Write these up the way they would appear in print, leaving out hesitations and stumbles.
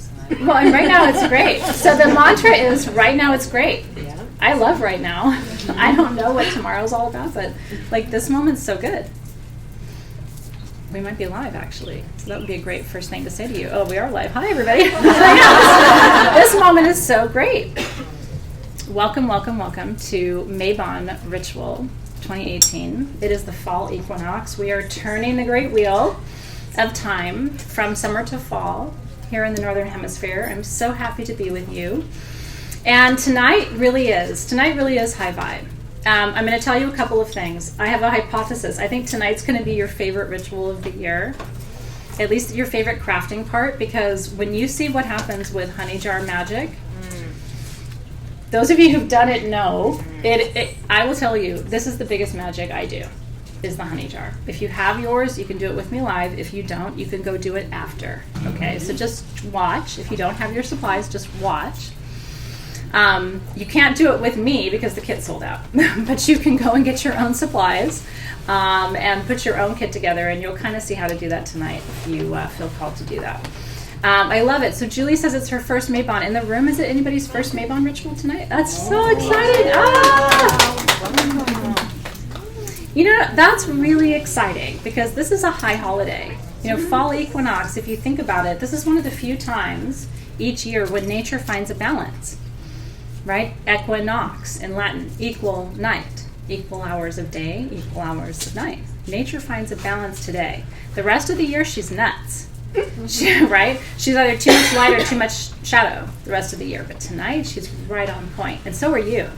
outside. Well, and right now it's great. So the mantra is, right now it's great. Yeah. I love right now. I don't know what tomorrow's all about, but like this moment's so good. We might be live, actually. So that would be a great first thing to say to you. Oh, we are live. Hi, everybody. This moment is so great. Welcome, welcome, welcome to Mabon Ritual 2018. It is the fall equinox. We are turning the great wheel of time from summer to fall here in the Northern Hemisphere. I'm so happy to be with you. And tonight really is high vibe. I'm going to tell you a couple of things. I have a hypothesis. I think tonight's going to be your favorite ritual of the year, at least your favorite crafting part, because when you see what happens with honey jar magic, those of you who've done it know, I will tell you, this is the biggest magic I do, is the honey jar. If you have yours, you can do it with me live. If you don't, you can go do it after. Okay, so just watch. If you don't have your supplies, just watch. You can't do it with me because the kit's sold out, but you can go and get your own supplies and put your own kit together, and you'll kind of see how to do that tonight if you feel called to do that. I love it. So Julie says it's her first Mabon. In the room, is it anybody's first Mabon ritual tonight? That's so exciting. You know, that's really exciting because this is a high holiday. You know, fall equinox, if you think about it, this is one of the few times each year when nature finds a balance. Right? Equinox in Latin, equal night, equal hours of day, equal hours of night. Nature finds a balance today. The rest of the year, she's nuts. Right? She's either too much light or too much shadow the rest of the year. But tonight, she's right on point. And so are you.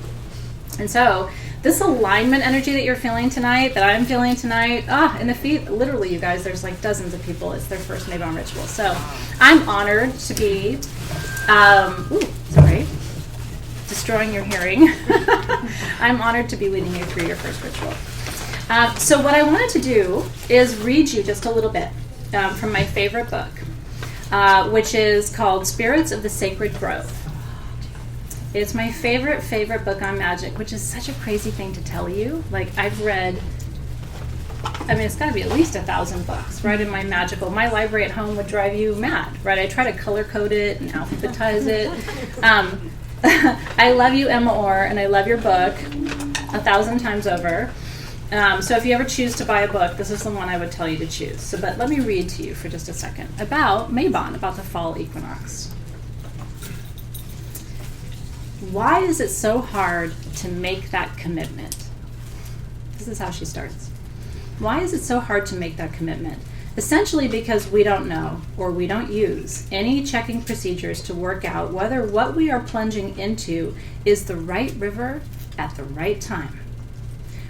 And so this alignment energy that you're feeling tonight, that I'm feeling tonight, in the feet, literally, you guys, there's like dozens of people. It's their first Mabon ritual. So I'm honored to be, destroying your hearing. I'm honored to be leading you through your first ritual. So what I wanted to do is read you just a little bit from my favorite book, which is called Spirits of the Sacred Growth. It's my favorite book on magic, which is such a crazy thing to tell you. Like, I've read, it's got to be at least 1,000 books, right? In my library at home would drive you mad, right? I try to color code it and alphabetize it. I love you, Emma Orr, and I love your book 1,000 times over. So if you ever choose to buy a book, this is the one I would tell you to choose. But let me read to you for just a second about Mabon, about the fall equinox. Why is it so hard to make that commitment? This is how she starts. Why is it so hard to make that commitment? Essentially because we don't know, or we don't use, any checking procedures to work out whether what we are plunging into is the right river at the right time.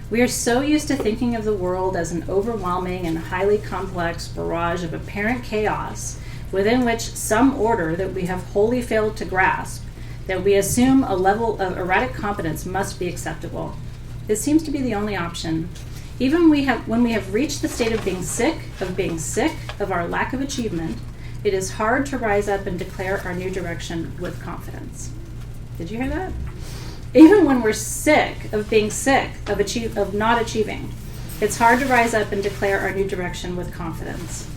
We are so used to thinking of the world as an overwhelming and highly complex barrage of apparent chaos within which some order that we have wholly failed to grasp, that we assume a level of erratic competence must be acceptable. It seems to be the only option. Even when we have reached the state of being sick of our lack of achievement, it is hard to rise up and declare our new direction with confidence. Did you hear that? Even when we're sick of being sick of not achieving, it's hard to rise up and declare our new direction with confidence.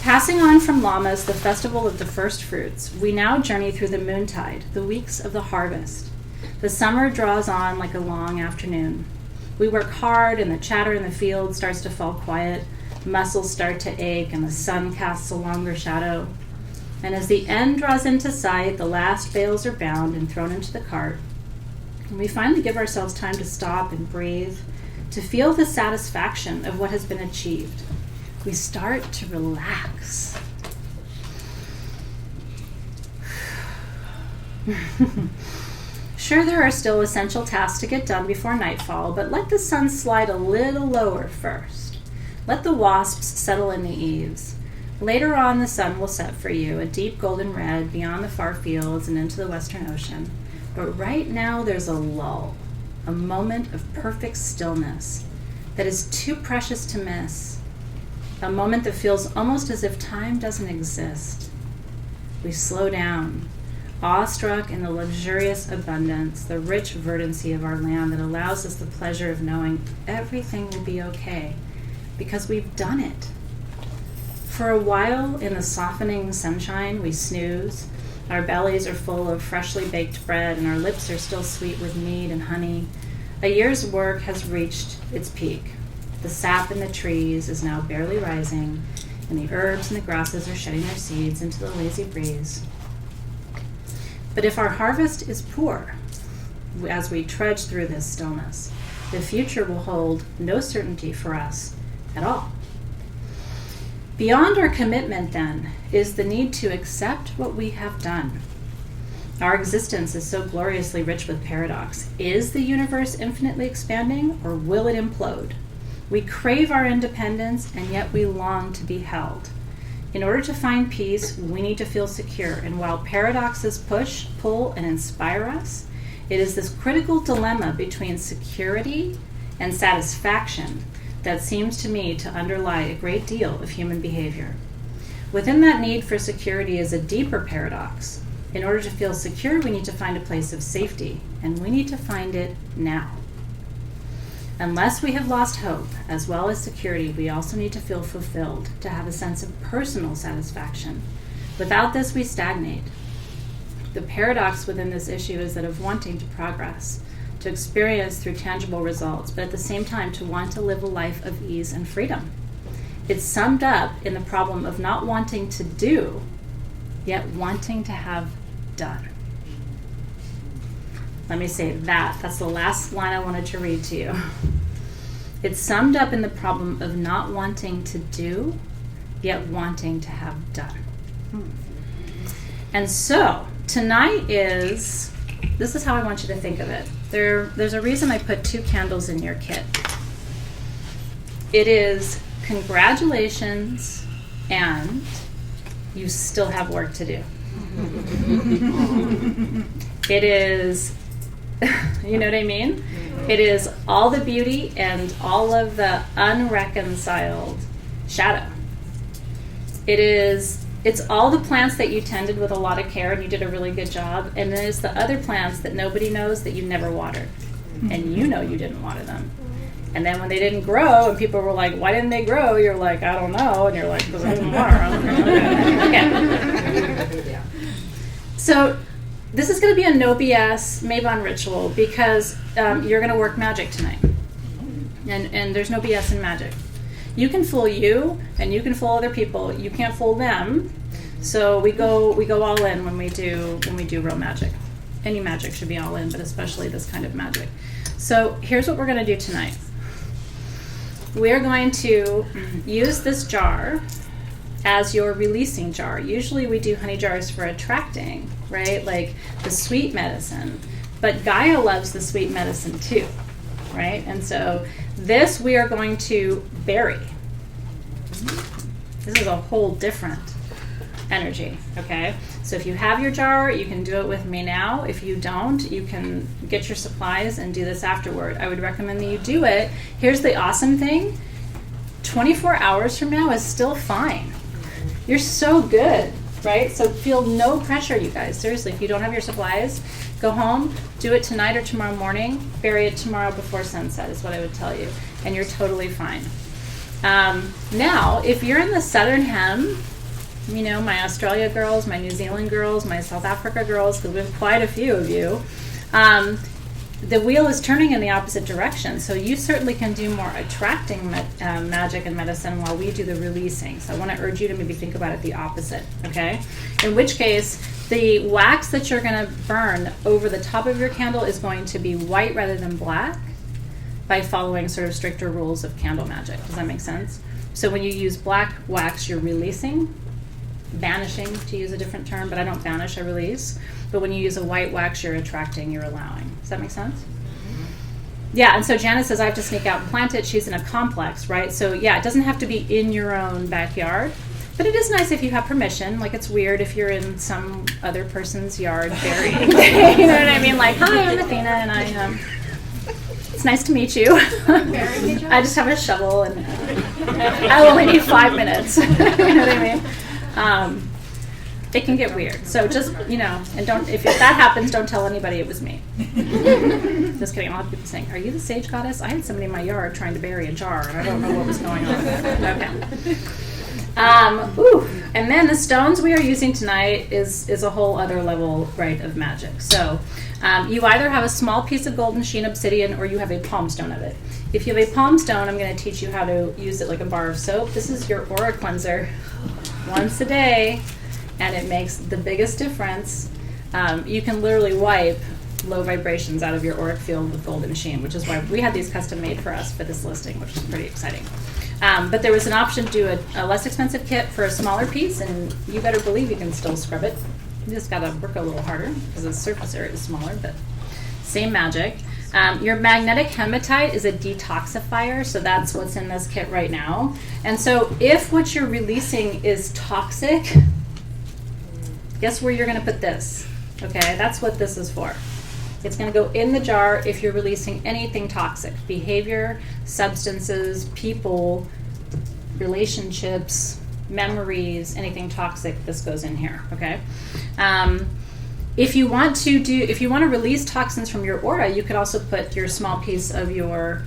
Passing on from Lammas, the festival of the first fruits, we now journey through the moontide, the weeks of the harvest. The summer draws on like a long afternoon. We work hard and the chatter in the field starts to fall quiet. Muscles start to ache and the sun casts a longer shadow. And as the end draws into sight, the last bales are bound and thrown into the cart. And we finally give ourselves time to stop and breathe, to feel the satisfaction of what has been achieved. We start to relax. Sure, there are still essential tasks to get done before nightfall, but let the sun slide a little lower first. Let the wasps settle in the eaves. Later on, the sun will set for you, a deep golden red beyond the far fields and into the western ocean. But right now, there's a lull, a moment of perfect stillness that is too precious to miss, a moment that feels almost as if time doesn't exist. We slow down, awestruck in the luxurious abundance, the rich verdancy of our land that allows us the pleasure of knowing everything will be okay because we've done it. For a while, in the softening sunshine, we snooze. Our bellies are full of freshly baked bread, and our lips are still sweet with mead and honey. A year's work has reached its peak. The sap in the trees is now barely rising, and the herbs and the grasses are shedding their seeds into the lazy breeze. But if our harvest is poor, as we trudge through this stillness, the future will hold no certainty for us at all. Beyond our commitment, then, is the need to accept what we have done. Our existence is so gloriously rich with paradox. Is the universe infinitely expanding, or will it implode? We crave our independence, and yet we long to be held. In order to find peace, we need to feel secure, and while paradoxes push, pull, and inspire us, it is this critical dilemma between security and satisfaction that seems to me to underlie a great deal of human behavior. Within that need for security is a deeper paradox. In order to feel secure, we need to find a place of safety, and we need to find it now. Unless we have lost hope, as well as security, we also need to feel fulfilled, to have a sense of personal satisfaction. Without this, we stagnate. The paradox within this issue is that of wanting to progress, to experience through tangible results, but at the same time to want to live a life of ease and freedom. It's summed up in the problem of not wanting to do, yet wanting to have done. Let me say that. That's the last line I wanted to read to you. It's summed up in the problem of not wanting to do, yet wanting to have done. And so, tonight this is how I want you to think of it. There's a reason I put 2 candles in your kit. It is congratulations, and you still have work to do. It is, you know what I mean? It is all the beauty and all of the unreconciled shadow. It's all the plants that you tended with a lot of care and you did a really good job, and then it's the other plants that nobody knows that you never watered, and you know you didn't water them. And then when they didn't grow and people were like, why didn't they grow? You're like, I don't know. And you're like, because I didn't water them. Okay. So this is going to be a no BS Mabon ritual because you're going to work magic tonight. And there's no BS in magic. You can fool you and you can fool other people. You can't fool them. So we go all in when we do real magic. Any magic should be all in, but especially this kind of magic. So here's what we're going to do tonight. We're going to use this jar as your releasing jar. Usually we do honey jars for attracting, right? Like the sweet medicine. But Gaia loves the sweet medicine too, right? And so this we are going to bury. This is a whole different energy, okay? So if you have your jar, you can do it with me now. If you don't, you can get your supplies and do this afterward. I would recommend that you do it. Here's the awesome thing. 24 hours from now is still fine. You're so good, right? So feel no pressure, you guys. Seriously, if you don't have your supplies, go home, do it tonight or tomorrow morning, bury it tomorrow before sunset is what I would tell you, and you're totally fine. Now, if you're in the Southern Hem, you know, my Australia girls, my New Zealand girls, my South Africa girls, because we have quite a few of you, the wheel is turning in the opposite direction. So you certainly can do more attracting magic and medicine while we do the releasing. So I want to urge you to maybe think about it the opposite, okay? In which case, the wax that you're going to burn over the top of your candle is going to be white rather than black by following sort of stricter rules of candle magic. Does that make sense? So when you use black wax, you're releasing, banishing, to use a different term, but I don't banish, I release. But when you use a white wax, you're attracting, you're allowing. Does that make sense? Yeah, and so Janice says I have to sneak out and plant it. She's in a complex, right? So yeah, it doesn't have to be in your own backyard, but it is nice if you have permission. Like it's weird if you're in some other person's yard burying. You know what I mean? Like, hi, I'm Athena, and it's nice to meet you. I just have a shovel, and I only need 5 minutes. You know what I mean? It can get weird. So just, you know, and don't, if that happens, don't tell anybody it was me. Just kidding. I'll have people saying, are you the sage goddess? I had somebody in my yard trying to bury a jar, and I don't know what was going on. Okay. And then the stones we are using tonight is a whole other level, right, of magic. So you either have a small piece of golden sheen obsidian or you have a palm stone of it. If you have a palm stone, I'm going to teach you how to use it like a bar of soap. This is your aura cleanser once a day, and it makes the biggest difference. You can literally wipe low vibrations out of your auric field with golden sheen, which is why we had these custom made for us for this listing, which is pretty exciting. But there was an option to do a less expensive kit for a smaller piece, and you better believe you can still scrub it. You just got to work a little harder because the surface area is smaller, but same magic. Your magnetic hematite is a detoxifier, so that's what's in this kit right now. And so if what you're releasing is toxic, guess where you're going to put this? Okay, that's what this is for. It's going to go in the jar if you're releasing anything toxic. Behavior, substances, people, relationships, memories, anything toxic, this goes in here, okay? If you want to release toxins from your aura, you could also put your small piece of your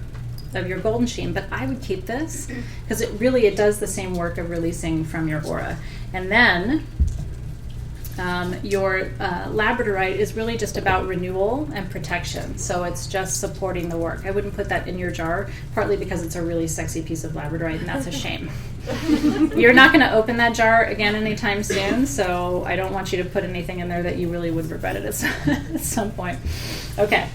golden sheen, but I would keep this because it does the same work of releasing from your aura. And then your labradorite is really just about renewal and protection, so it's just supporting the work. I wouldn't put that in your jar, partly because it's a really sexy piece of labradorite, and that's a shame. You're not going to open that jar again anytime soon, so I don't want you to put anything in there that you really would regret it at some point. Okay.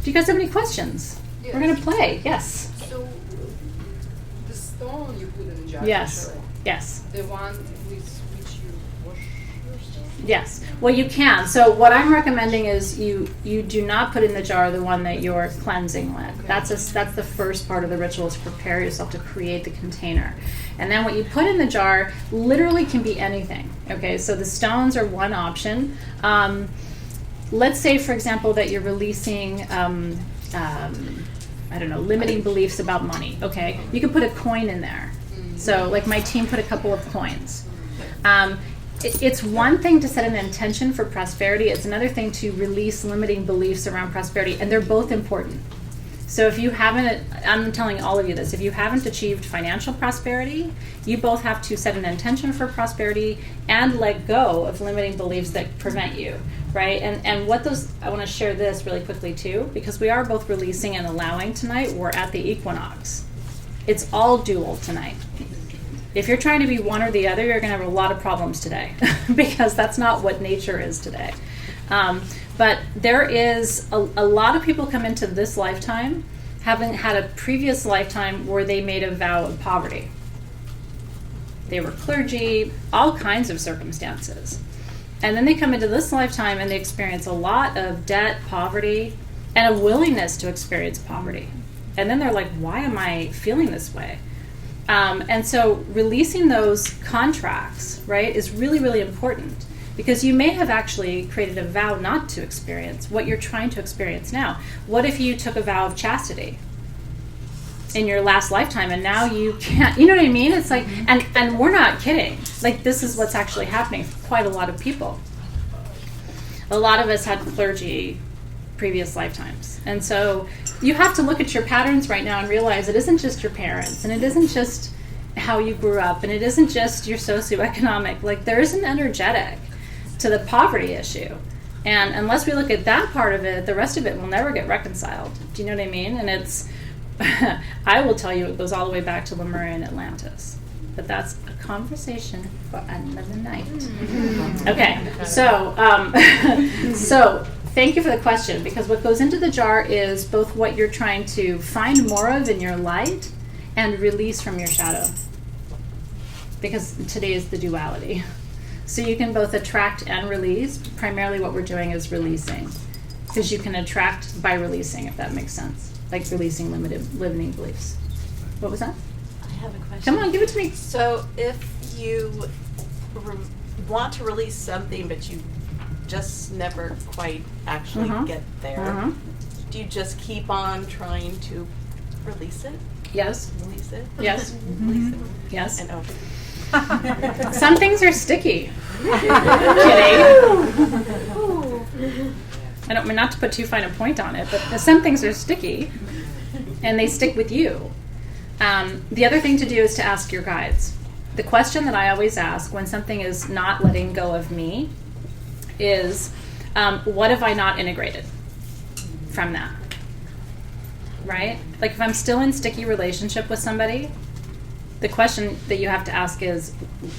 Do you guys have any questions? Yes. We're going to play. Yes. So, the stone you put in the jar. Yes. Yes. The one with which you wash your stone? Yes. Well, you can. So what I'm recommending is you do not put in the jar the one that you're cleansing with. Okay. That's the first part of the ritual, is to prepare yourself to create the container. And then what you put in the jar literally can be anything. Okay, so the stones are one option. Let's say, for example, that you're releasing, limiting beliefs about money. Okay, you could put a coin in there. So like my team put a couple of coins. It's one thing to set an intention for prosperity. It's another thing to release limiting beliefs around prosperity, and they're both important. So if you haven't, I'm telling all of you this, if you haven't achieved financial prosperity, you both have to set an intention for prosperity and let go of limiting beliefs that prevent you, right? And what those, I want to share this really quickly too, because we are both releasing and allowing tonight. We're at the equinox. It's all dual tonight. If you're trying to be one or the other, you're going to have a lot of problems today because that's not what nature is today. But there is a lot of people come into this lifetime having had a previous lifetime where they made a vow of poverty. They were clergy, all kinds of circumstances. And then they come into this lifetime and they experience a lot of debt, poverty, and a willingness to experience poverty. And then they're like, why am I feeling this way? And so releasing those contracts, right, is really, really important. Because you may have actually created a vow not to experience what you're trying to experience now. What if you took a vow of chastity in your last lifetime and now you can't, you know what I mean? It's like, and we're not kidding. Like, this is what's actually happening for quite a lot of people. A lot of us had clergy previous lifetimes. And so you have to look at your patterns right now and realize it isn't just your parents, and it isn't just how you grew up, and it isn't just your socioeconomic. Like, there is an energetic to the poverty issue. And unless we look at that part of it, the rest of it will never get reconciled. Do you know what I mean? And it's, I will tell you, it goes all the way back to Lemurian Atlantis. But that's a conversation for another night. Okay, so thank you for the question, because what goes into the jar is both what you're trying to find more of in your light and release from your shadow. Because today is the duality. So you can both attract and release. Primarily what we're doing is releasing. Because you can attract by releasing, if that makes sense. Like releasing limiting beliefs. What was that? I have a question. Come on, give it to me. So if you want to release something, but you just never quite actually get there, do you just keep on trying to release it? Yes. Release it? Yes. Release it? Yes. And okay. Some things are sticky. Kidding. I don't mean not to put too fine a point on it, but some things are sticky, and they stick with you. The other thing to do is to ask your guides. the question that I always ask when something is not letting go of me is, what have I not integrated from that? Right? Like if I'm still in sticky relationship with somebody, the question that you have to ask is,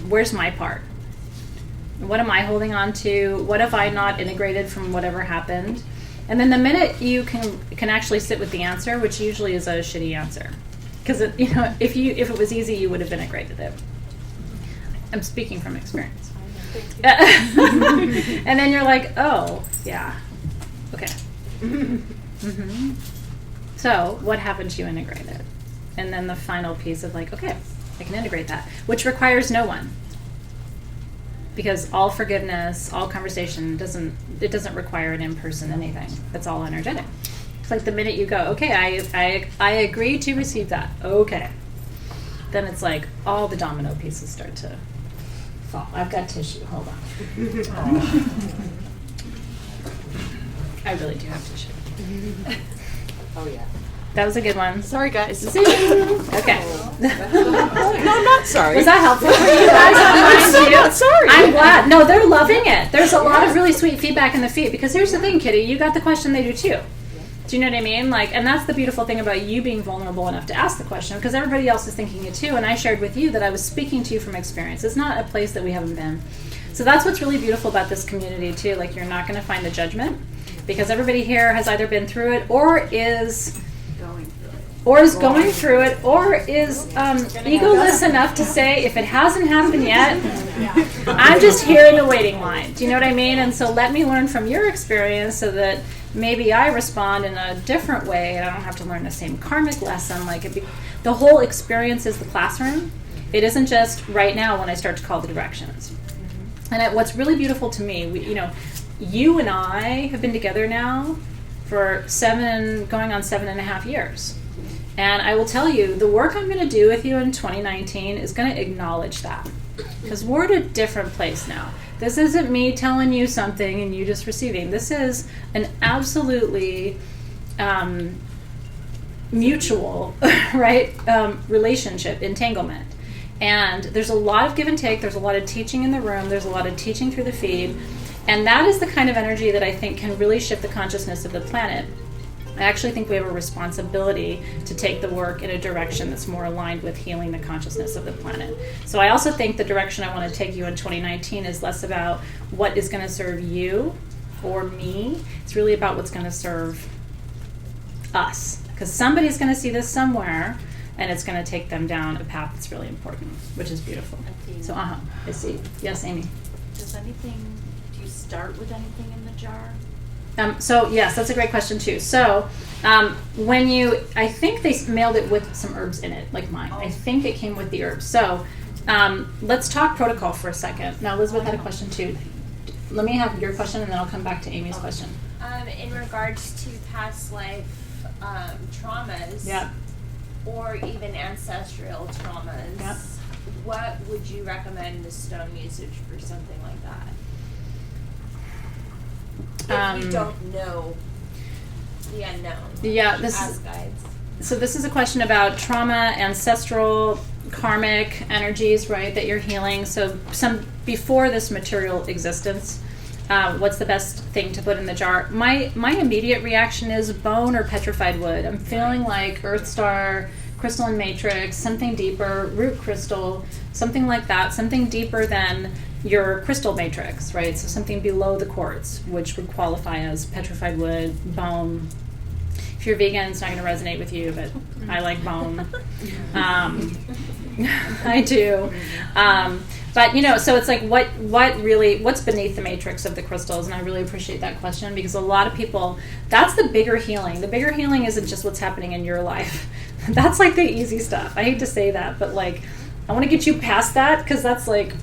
where's my part? What am I holding on to? What have I not integrated from whatever happened? And then the minute you can actually sit with the answer, which usually is a shitty answer, because if it was easy, you would have integrated it. I'm speaking from experience. And then you're like, oh yeah, okay. Mm-hmm. So what happened to you integrate it? And then the final piece of like, okay, I can integrate that, which requires no one. Because all forgiveness, all conversation doesn't require an in-person anything. It's all energetic. It's like the minute you go, okay, I agree to receive that. Okay. Then it's like all the domino pieces start to fall. I've got tissue. Hold on. I really do have tissue. Oh yeah. That was a good one. Sorry guys. See you. Okay. No, I'm not sorry. Was that helpful for you guys? I'm so not sorry. I'm glad. No, they're loving it. There's a lot of really sweet feedback in the feed, because here's the thing, Kitty, you got the question, they do too. Do you know what I mean? Like, and that's the beautiful thing about you being vulnerable enough to ask the question, because everybody else is thinking it too. And I shared with you that I was speaking to you from experience. It's not a place that we haven't been. So that's what's really beautiful about this community too. Like, you're not going to find the judgment, because everybody here has either been through it or is going through it, or is egoless enough to say, if it hasn't happened yet, I'm just here in the waiting line. Do you know what I mean? And so let me learn from your experience so that maybe I respond in a different way and I don't have to learn the same karmic lesson. Like, the whole experience is the classroom. It isn't just right now when I start to call the directions. And what's really beautiful to me, you and I have been together now for going on 7.5 years. And I will tell you, the work I'm going to do with you in 2019 is going to acknowledge that. Because we're at a different place now. This isn't me telling you something and you just receiving. This is an absolutely mutual, right, relationship, entanglement. And there's a lot of give and take. There's a lot of teaching in the room. There's a lot of teaching through the feed. And that is the kind of energy that I think can really shift the consciousness of the planet. I actually think we have a responsibility to take the work in a direction that's more aligned with healing the consciousness of the planet. So I also think the direction I want to take you in 2019 is less about what is going to serve you or me. It's really about what's going to serve us. Because somebody's going to see this somewhere, and it's going to take them down a path that's really important, which is beautiful. So, I see. Yes, Amy? Do you start with anything in the jar? So yes, that's a great question too. So I think they mailed it with some herbs in it, like mine. I think it came with the herbs. So let's talk protocol for a second. Now Elizabeth had a question too. Let me have your question and then I'll come back to Amy's question. In regards to past life traumas, or even ancestral traumas, what would you recommend the stone usage for something like that? If you don't know the unknown, ask guides. So this is a question about trauma, ancestral, karmic energies, right, that you're healing. So some before this material existence, what's the best thing to put in the jar? My immediate reaction is bone or petrified wood. I'm feeling like earth star, crystalline matrix, something deeper, root crystal, something like that, something deeper than your crystal matrix, right? So something below the quartz, which would qualify as petrified wood, bone. If you're vegan, it's not going to resonate with you, but I like bone. I do. But, so it's like what's beneath the matrix of the crystals? And I really appreciate that question, because a lot of people, that's the bigger healing. The bigger healing isn't just what's happening in your life. That's like the easy stuff. I hate to say that, but like, I want to get you past that, because that's like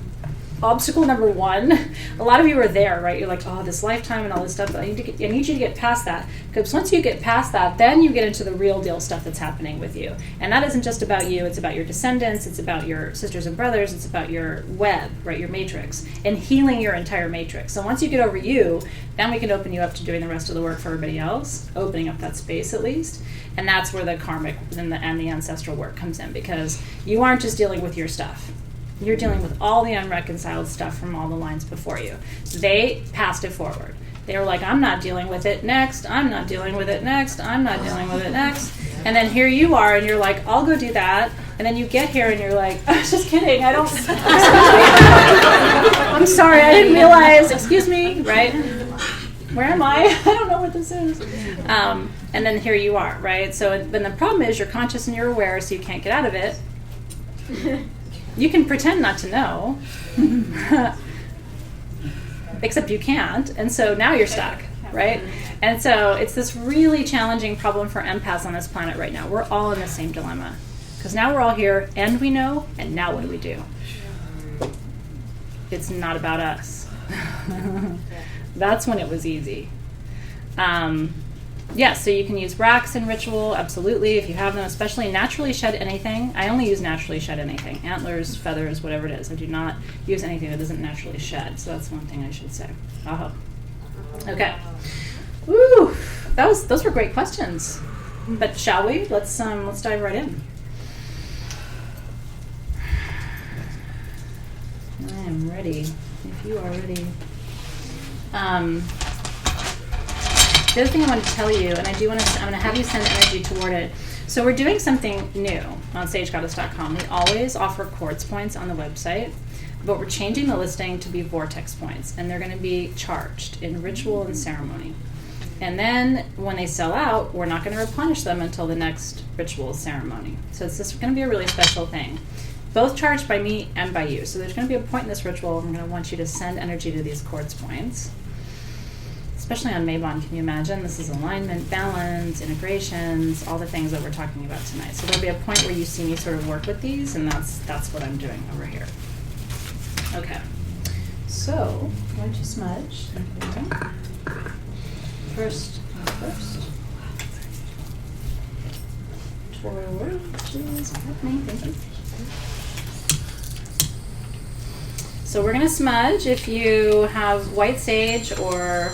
obstacle number one. A lot of you are there, right? You're like, oh, this lifetime and all this stuff. But I need you to get past that, because once you get past that, then you get into the real deal stuff that's happening with you. And that isn't just about you. It's about your descendants. It's about your sisters and brothers. It's about your web, right? Your matrix, and healing your entire matrix. So once you get over you, then we can open you up to doing the rest of the work for everybody else, opening up that space at least. And that's where the karmic and the ancestral work comes in, because you aren't just dealing with your stuff. You're dealing with all the unreconciled stuff from all the lines before you. They passed it forward. They were like, I'm not dealing with it next. I'm not dealing with it next. I'm not dealing with it next. And then here you are, and you're like, I'll go do that. And then you get here, and you're like, I was just kidding. I don't. I'm sorry. I didn't realize. Excuse me. Right? Where am I? I don't know what this is. And then here you are, right? So then the problem is you're conscious and you're aware, so you can't get out of it. You can pretend not to know, except you can't. And so now you're stuck, right? And so it's this really challenging problem for empaths on this planet right now. We're all in the same dilemma. Because now we're all here, and we know, and now what do we do? It's not about us. That's when it was easy. Yes, so you can use racks in ritual, absolutely, if you have them, especially naturally shed anything. I only use naturally shed anything, antlers, feathers, whatever it is. I do not use anything that doesn't naturally shed, so that's one thing I should say. Okay. Woo! Those were great questions. But shall we? Let's dive right in. I am ready, if you are ready. The other thing I want to tell you, and I'm going to have you send energy toward it. So we're doing something new on sagegoddess.com. We always offer quartz points on the website, but we're changing the listing to be vortex points, and they're going to be charged in ritual and ceremony. And then when they sell out, we're not going to replenish them until the next ritual ceremony. So it's just going to be a really special thing. Both charged by me and by you. So there's going to be a point in this ritual where I'm going to want you to send energy to these quartz points. Especially on Mabon, can you imagine? This is alignment, balance, integrations, all the things that we're talking about tonight. So there'll be a point where you see me sort of work with these, and that's what I'm doing over here. Okay. So, why don't you smudge? First. Forward, please. Thank you. So we're going to smudge. If you have white sage or...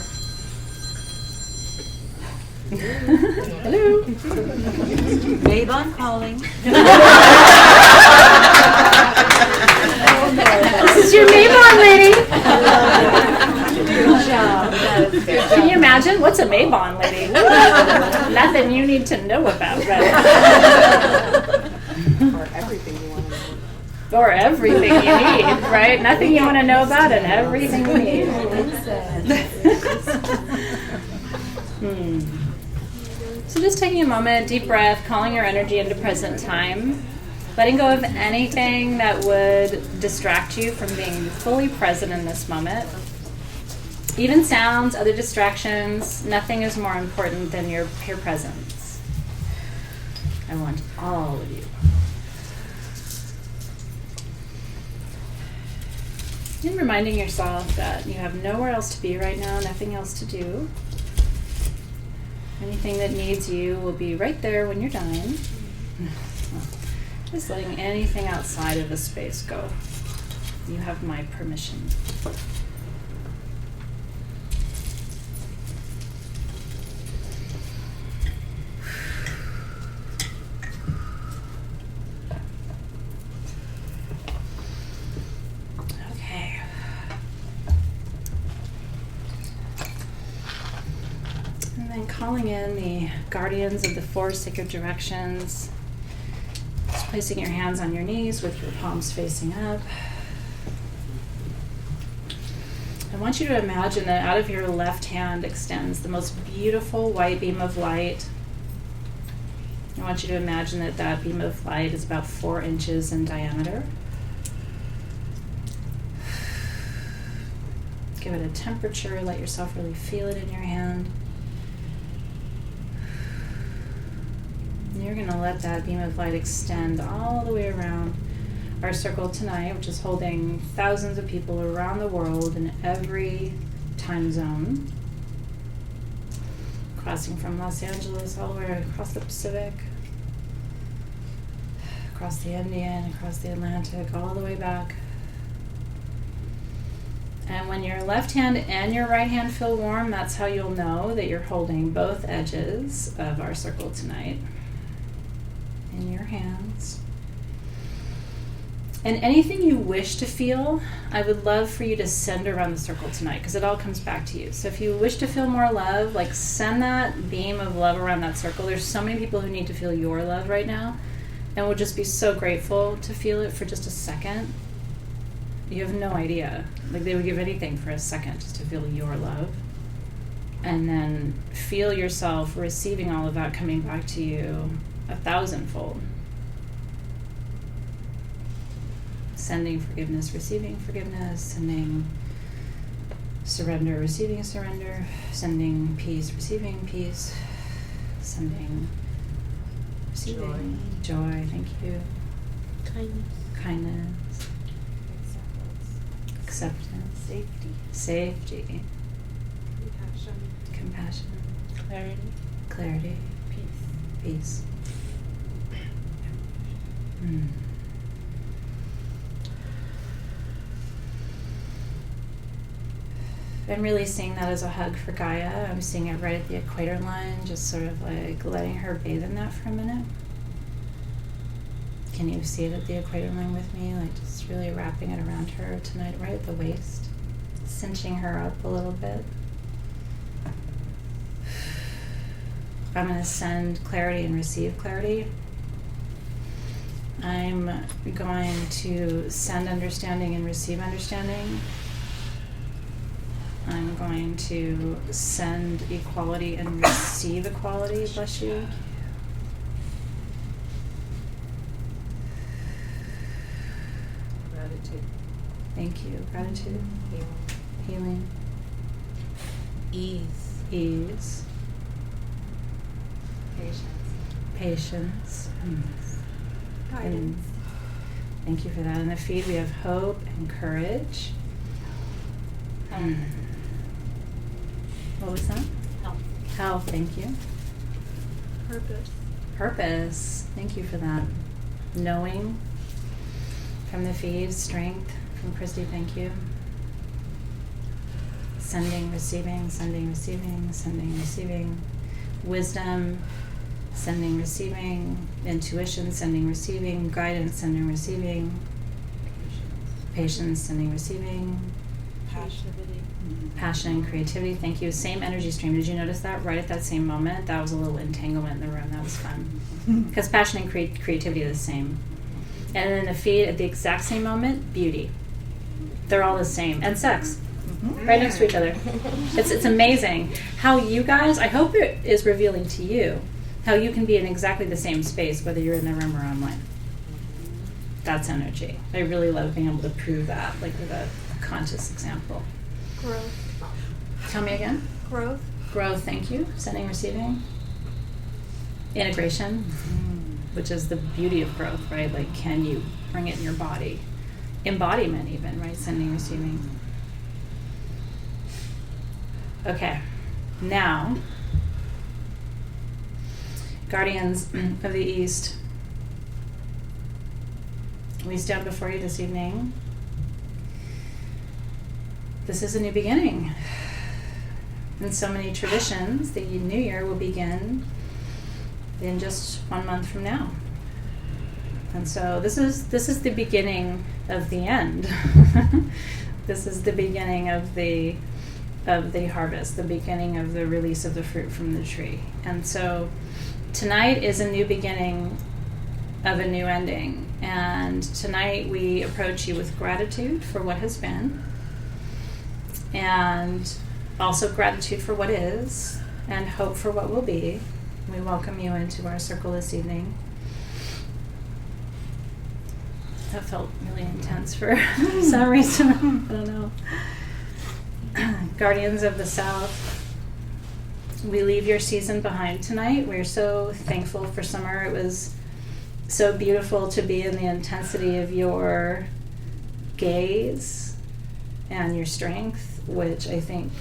Hello. Mabon calling. This is your Mabon lady. Good job. Can you imagine? What's a Mabon lady? Nothing you need to know about, right? Or everything you want to know. Or everything you need, right? Nothing you want to know about and everything you need. So just taking a moment, deep breath, calling your energy into present time, letting go of anything that would distract you from being fully present in this moment. Even sounds, other distractions, nothing is more important than your presence. I want all of you. And reminding yourself that you have nowhere else to be right now, nothing else to do. Anything that needs you will be right there when you're dying. Just letting anything outside of the space go. You have my permission. Okay. And then calling in the guardians of the four sacred directions. Just placing your hands on your knees with your palms facing up. I want you to imagine that out of your left hand extends the most beautiful white beam of light. I want you to imagine that that beam of light is about 4 inches in diameter. Give it a temperature, let yourself really feel it in your hand. And you're going to let that beam of light extend all the way around our circle tonight, which is holding thousands of people around the world in every time zone. Crossing from Los Angeles all the way across the Pacific, across the Indian, across the Atlantic, all the way back. And when your left hand and your right hand feel warm, that's how you'll know that you're holding both edges of our circle tonight in your hands. And anything you wish to feel, I would love for you to send around the circle tonight, because it all comes back to you. So if you wish to feel more love, like send that beam of love around that circle. There's so many people who need to feel your love right now, and we'll just be so grateful to feel it for just a second. You have no idea. Like, they would give anything for a second just to feel your love. And then feel yourself receiving all of that coming back to you 1,000-fold. Sending forgiveness, receiving forgiveness, sending surrender, receiving surrender, sending peace, receiving peace, sending, receiving joy, thank you. Kindness. Acceptance. Safety. Compassion. Clarity. Peace. I'm really seeing that as a hug for Gaia. I'm seeing it right at the equator line, just sort of like letting her bathe in that for a minute. Can you see it at the equator line with me? Like, just really wrapping it around her tonight, right at the waist. Cinching her up a little bit. I'm going to send clarity and receive clarity. I'm going to send understanding and receive understanding. I'm going to send equality and receive equality. Bless you. Gratitude. Thank you. Gratitude. Healing. Ease. Patience. And thank you for that. In the feed, we have hope and courage. What was that? Health. Thank you. Purpose. Thank you for that. Knowing from the feed. Strength from Christy. Thank you. Sending, receiving, sending, receiving, sending, receiving. Wisdom. Sending, receiving. Intuition. Sending, receiving. Guidance. Sending, receiving. Patience. Sending, receiving. Passion and creativity. Thank you. Same energy stream. Did you notice that? Right at that same moment, that was a little entanglement in the room. That was fun. Because passion and creativity are the same. And then the feed at the exact same moment, beauty. They're all the same. And sex. Right next to each other. It's amazing how you guys, I hope it is revealing to you how you can be in exactly the same space whether you're in the room or online. That's energy. I really love being able to prove that, like with a conscious example. Growth. Tell me again. Growth, thank you. Sending, receiving. Integration, which is the beauty of growth, right? Like, can you bring it in your body? Embodiment even, right? Sending, receiving. Okay, now, Guardians of the East, we stand before you this evening. This is a new beginning. In so many traditions, the new year will begin in just 1 month from now. And so this is the beginning of the end. This is the beginning of the harvest, the beginning of the release of the fruit from the tree. And so tonight is a new beginning of a new ending. And tonight we approach you with gratitude for what has been, and also gratitude for what is, and hope for what will be. We welcome you into our circle this evening. That felt really intense for some reason. I don't know. Guardians of the South, we leave your season behind tonight. We're so thankful for summer. It was so beautiful to be in the intensity of your gaze and your strength, which I think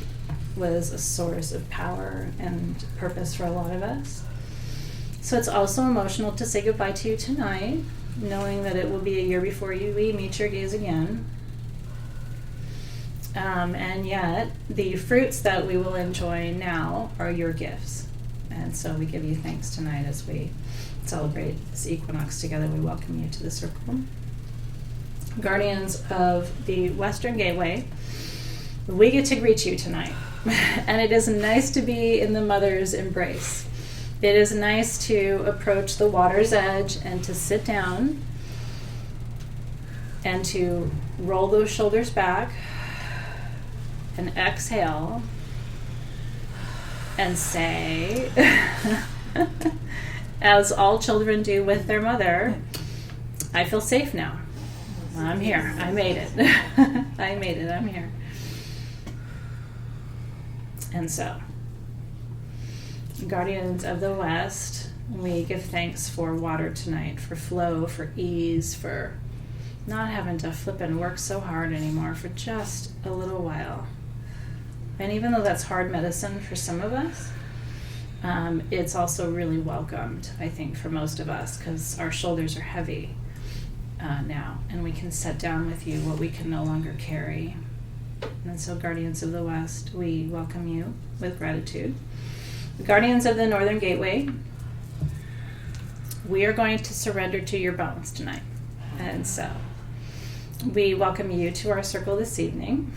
was a source of power and purpose for a lot of us. So it's also emotional to say goodbye to you tonight, knowing that it will be a year before we meet your gaze again. And yet, the fruits that we will enjoy now are your gifts. And so we give you thanks tonight as we celebrate this equinox together. We welcome you to the circle. guardians of the Western Gateway, we get to greet you tonight. And it is nice to be in the mother's embrace. It is nice to approach the water's edge and to sit down and to roll those shoulders back and exhale and say, as all children do with their mother, I feel safe now. I'm here. I made it. I made it. I'm here. And so, guardians of the West, we give thanks for water tonight, for flow, for ease, for not having to flip and work so hard anymore for just a little while. And even though that's hard medicine for some of us, it's also really welcomed, I think, for most of us, because our shoulders are heavy now, and we can set down with you what we can no longer carry. And so, guardians of the West, we welcome you with gratitude. The guardians of the Northern Gateway, we are going to surrender to your bones tonight. And so, we welcome you to our circle this evening.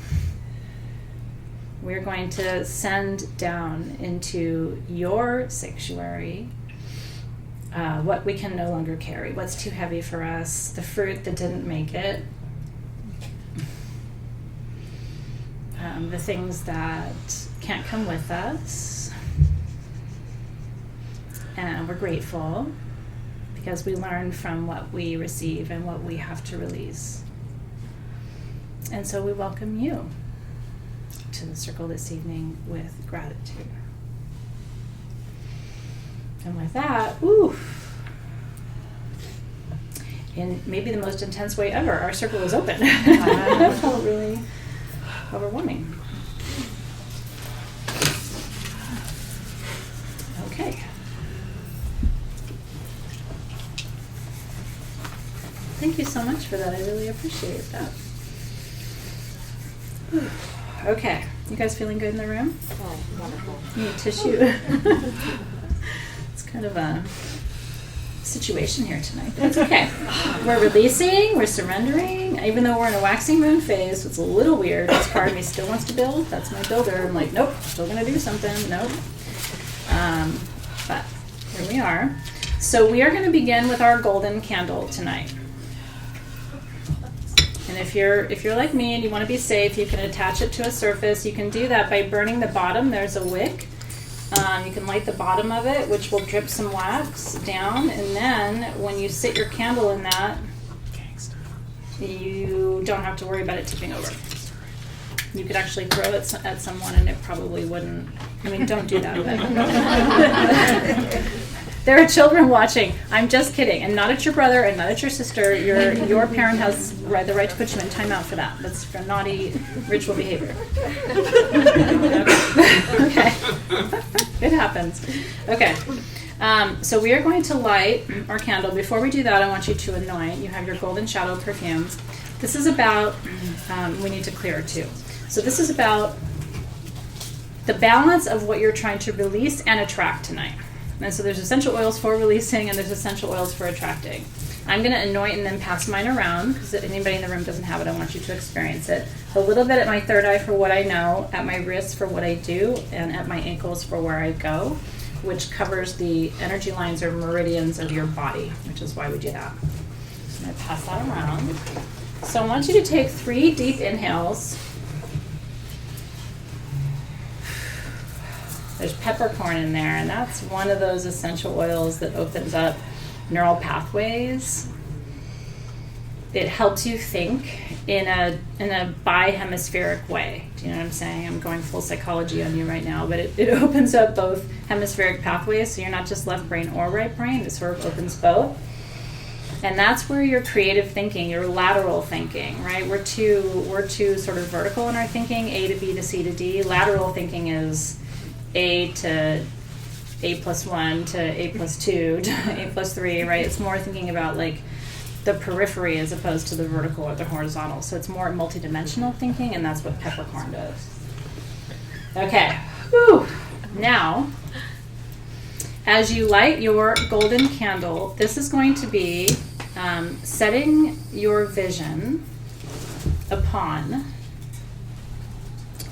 We're going to send down into your sanctuary what we can no longer carry, what's too heavy for us, the fruit that didn't make it, the things that can't come with us. And we're grateful because we learn from what we receive and what we have to release. And so we welcome you to the circle this evening with gratitude. And with that, in maybe the most intense way ever, our circle is open. It felt really overwhelming. Okay. Thank you so much for that. I really appreciate that. Okay. You guys feeling good in the room? Oh, wonderful. You need tissue? It's kind of a situation here tonight, but it's okay. We're releasing, we're surrendering. Even though we're in a waxing moon phase, it's a little weird. This part of me still wants to build. That's my builder. I'm like, nope, still gonna do something. Nope. But here we are. So we are going to begin with our golden candle tonight. And if you're like me and you want to be safe, you can attach it to a surface. You can do that by burning the bottom. There's a wick. You can light the bottom of it, which will drip some wax down. And then when you sit your candle in that, you don't have to worry about it tipping over. You could actually throw it at someone and it probably wouldn't. I mean, don't do that. But there are children watching. I'm just kidding. And not at your brother and not at your sister. Your parent has the right to put you in timeout for that. That's for naughty ritual behavior. Okay. It happens. Okay. So we are going to light our candle. Before we do that, I want you to anoint. You have your golden shadow perfumes. This is about, we need to clear too. So this is about the balance of what you're trying to release and attract tonight. And so there's essential oils for releasing and there's essential oils for attracting. I'm going to anoint and then pass mine around because if anybody in the room doesn't have it, I want you to experience it. A little bit at my third eye for what I know, at my wrists for what I do, and at my ankles for where I go, which covers the energy lines or meridians of your body, which is why we do that. So I'm going to pass that around. So I want you to take 3 deep inhales. There's peppercorn in there, and that's one of those essential oils that opens up neural pathways. It helps you think in a bi-hemispheric way. Do you know what I'm saying? I'm going full psychology on you right now, but it opens up both hemispheric pathways, so you're not just left brain or right brain. It sort of opens both. And that's where your creative thinking, your lateral thinking, right? We're too sort of vertical in our thinking, A to B to C to D. Lateral thinking is A to A plus 1 to A plus 2 to A plus 3, right? It's more thinking about like the periphery as opposed to the vertical or the horizontal. So it's more multidimensional thinking, and that's what peppercorn does. Okay. Whew. Now, as you light your golden candle, this is going to be setting your vision upon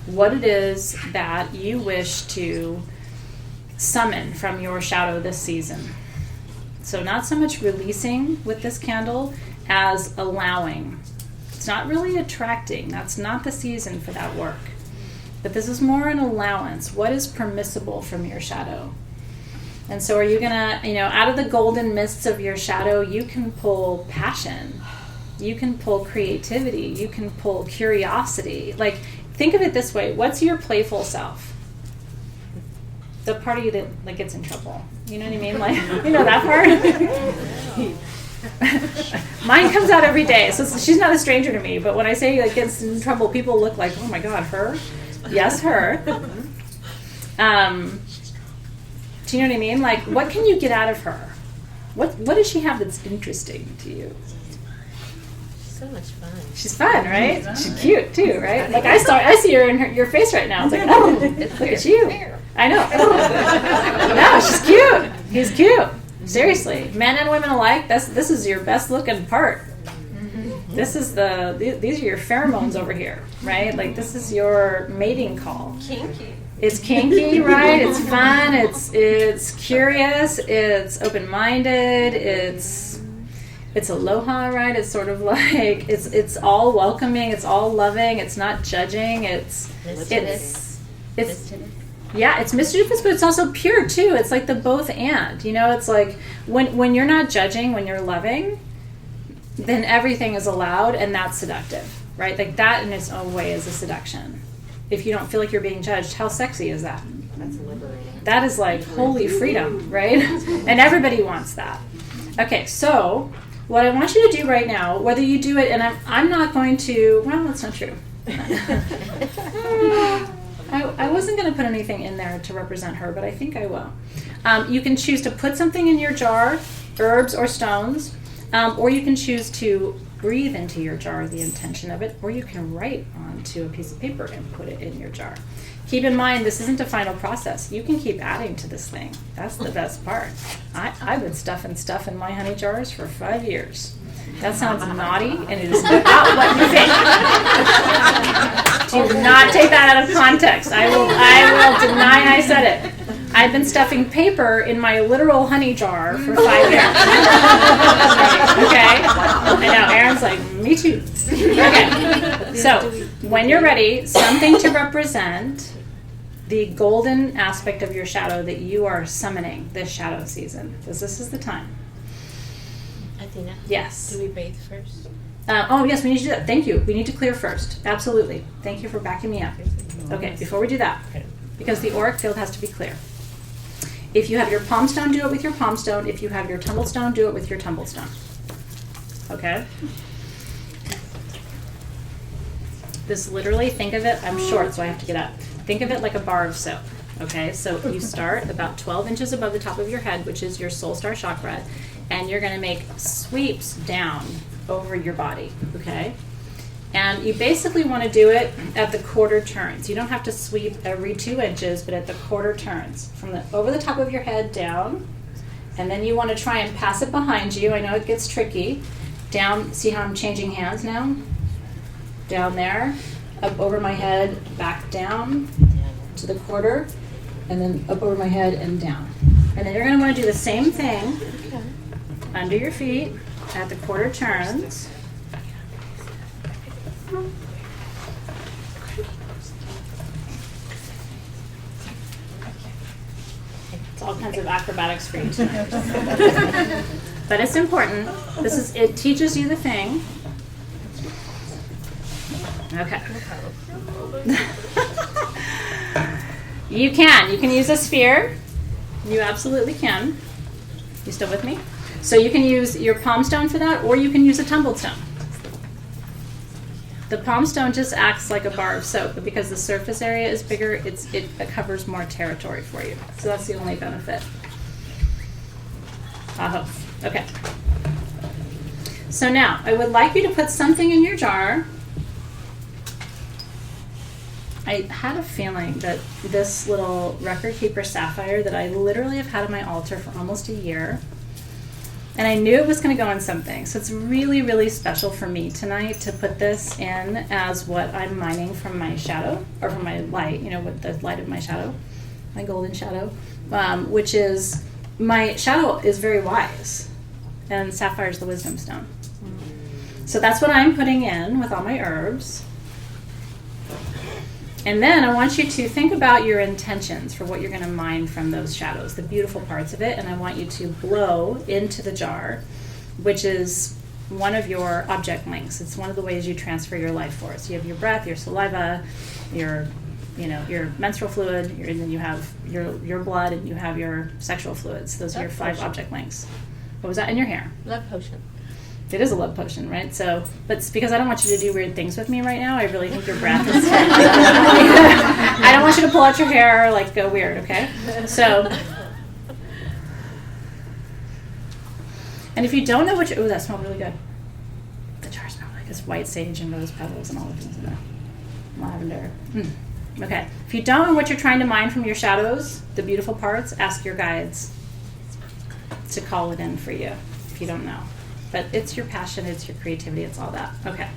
what it is that you wish to summon from your shadow this season. So not so much releasing with this candle as allowing. It's not really attracting. That's not the season for that work. But this is more an allowance. What is permissible from your shadow? And so are you going to, out of the golden mists of your shadow, you can pull passion. You can pull creativity. You can pull curiosity. Like, think of it this way. What's your playful self? The part of you that like gets in trouble. You know what I mean? Like, that part? Mine comes out every day. So she's not a stranger to me. But when I say like gets in trouble, people look like, oh my God, her? Yes, her. Do you know what I mean? Like, what can you get out of her? What does she have that's interesting to you? So much fun. She's fun, right? She's cute too, right? Like I see her in your face right now. It's like, oh, look at you. I know. No, she's cute. He's cute. Seriously, men and women alike. This is your best looking part. This is these are your pheromones over here, right? Like this is your mating call. Kinky. It's kinky, right? It's fun. It's curious. It's open-minded. It's aloha, right? It's sort of like it's all welcoming. It's all loving. It's not judging. It's yeah, it's mischievous, but it's also pure too. It's like the both and. It's like when you're not judging, when you're loving, then everything is allowed, and that's seductive, right? Like that in its own way is a seduction. If you don't feel like you're being judged, how sexy is that? That's liberating. That is like holy freedom, right? And everybody wants that. Okay, so what I want you to do right now, whether you do it, and I'm not going to, well, that's not true. I wasn't going to put anything in there to represent her, but I think I will. You can choose to put something in your jar, herbs or stones, or you can choose to breathe into your jar the intention of it, or you can write onto a piece of paper and put it in your jar. Keep in mind, this isn't a final process. You can keep adding to this thing. That's the best part. I've been stuffing stuff in my honey jars for 5 years. That sounds naughty, and it is not what you think. Do not take that out of context. I will deny I said it. I've been stuffing paper in my literal honey jar for 5 years. Okay? I know, Aaron's like, me too. Okay, so when you're ready, something to represent the golden aspect of your shadow that you are summoning this shadow season. Because this is the time. Athena? Yes. Do we bathe first? Yes, we need to do that. Thank you. We need to clear first. Absolutely. Thank you for backing me up. Okay, before we do that, because the auric field has to be clear. If you have your palm stone, do it with your palm stone. If you have your tumble stone, do it with your tumble stone. Okay? This literally, think of it, I'm short, so I have to get up. Think of it like a bar of soap. Okay, so you start about 12 inches above the top of your head, which is your soul star chakra, and you're going to make sweeps down over your body. Okay? And you basically want to do it at the quarter turns. You don't have to sweep every 2 inches, but at the quarter turns. From over the top of your head down, and then you want to try and pass it behind you. I know it gets tricky. Down, see how I'm changing hands now? Down there, up over my head, back down to the quarter, and then up over my head and down. And then you're going to want to do the same thing under your feet at the quarter turns. It's all kinds of acrobatics for you tonight. But it's important. It teaches you the thing. Okay. You can use a sphere. You absolutely can. You still with me? So you can use your palm stone for that, or you can use a tumbled stone. The palm stone just acts like a bar of soap, but because the surface area is bigger, it covers more territory for you. So that's the only benefit. Okay. So now, I would like you to put something in your jar. I had a feeling that this little record keeper sapphire that I literally have had on my altar for almost a year, And I knew it was going to go in something. So it's really, really special for me tonight to put this in as what I'm mining from my shadow, or from my light, with the light of my shadow, my golden shadow, which is, my shadow is very wise, and sapphire is the wisdom stone. So that's what I'm putting in with all my herbs. And then I want you to think about your intentions for what you're going to mine from those shadows, the beautiful parts of it, and I want you to blow into the jar, which is one of your object links. It's one of the ways you transfer your life force. You have your breath, your saliva, your menstrual fluid, and then you have your blood, and you have your sexual fluids. Those are your 5 object links. What was that? In your hair? Love potion. It is a love potion, right? So, but it's because I don't want you to do weird things with me right now. I really think your breath is I don't want you to pull out your hair, like, go weird, okay? So, and if you don't know what you, ooh, that smells really good. The jar smells like it's white sage and rose petals and all the things in there. Lavender. Okay. If you don't know what you're trying to mine from your shadows, the beautiful parts, ask your guides to call it in for you if you don't know. But it's your passion, it's your creativity, it's all that. Okay.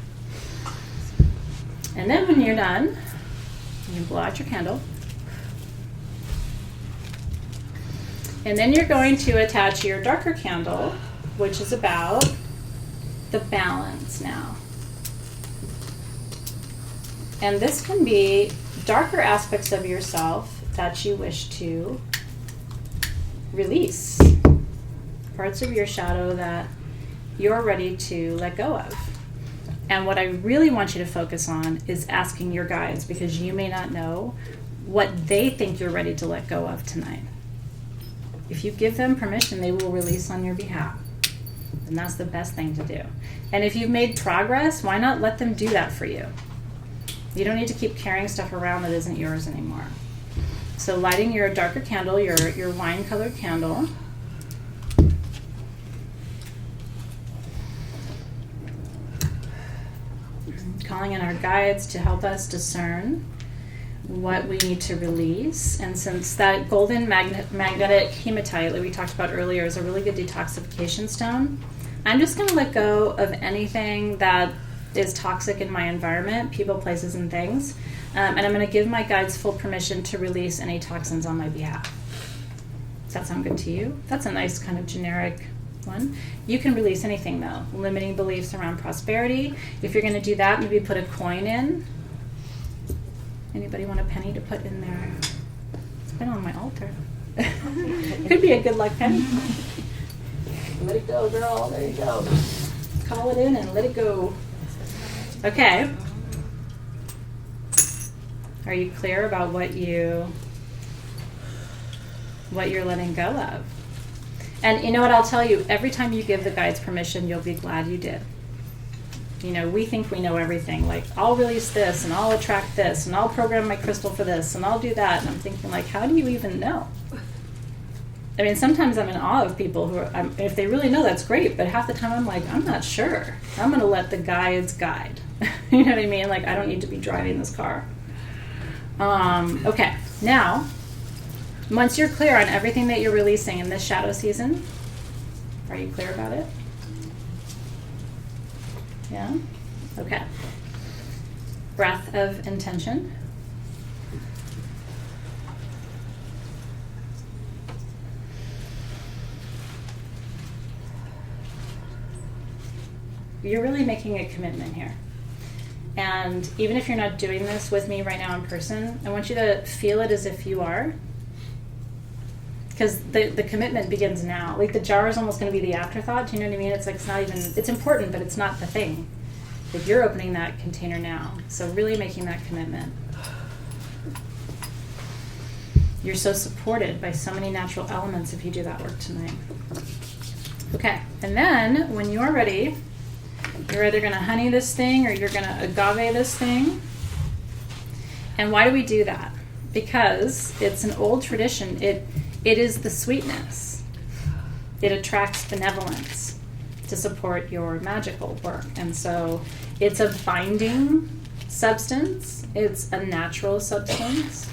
And then when you're done, you can blow out your candle. And then you're going to attach your darker candle, which is about the balance now. And this can be darker aspects of yourself that you wish to release. Parts of your shadow that you're ready to let go of. And what I really want you to focus on is asking your guides, because you may not know what they think you're ready to let go of tonight. If you give them permission, they will release on your behalf. And that's the best thing to do. And if you've made progress, why not let them do that for you? You don't need to keep carrying stuff around that isn't yours anymore. So lighting your darker candle, your wine-colored candle, calling in our guides to help us discern what we need to release. And since that golden magnetic hematite that we talked about earlier is a really good detoxification stone, I'm just going to let go of anything that is toxic in my environment, people, places, and things. And I'm going to give my guides full permission to release any toxins on my behalf. Does that sound good to you? That's a nice kind of generic one. You can release anything though. Limiting beliefs around prosperity. If you're going to do that, maybe put a coin in. Anybody want a penny to put in there? It's been on my altar. Could be a good luck penny. Let it go, girl. There you go. Call it in and let it go. Okay. Are you clear about what you're letting go of? And you know what I'll tell you, every time you give the guides permission, you'll be glad you did. We think we know everything. Like, I'll release this, and I'll attract this, and I'll program my crystal for this, and I'll do that. And I'm thinking, like, how do you even know? I mean, sometimes I'm in awe of people who are, if they really know, that's great. But half the time I'm like, I'm not sure. I'm going to let the guides guide. You know what I mean? Like, I don't need to be driving this car. Okay, now, once you're clear on everything that you're releasing in this shadow season, are you clear about it? Yeah? Okay. Breath of intention. You're really making a commitment here. And even if you're not doing this with me right now in person, I want you to feel it as if you are. Because the commitment begins now. Like, the jar is almost going to be the afterthought. Do you know what I mean? It's like, it's not even, it's important, but it's not the thing. Like, you're opening that container now. So really making that commitment. You're so supported by so many natural elements if you do that work tonight. Okay, and then when you're ready, you're either going to honey this thing or you're going to agave this thing. And why do we do that? Because it's an old tradition. It is the sweetness. It attracts benevolence to support your magical work. And so it's a binding substance. It's a natural substance.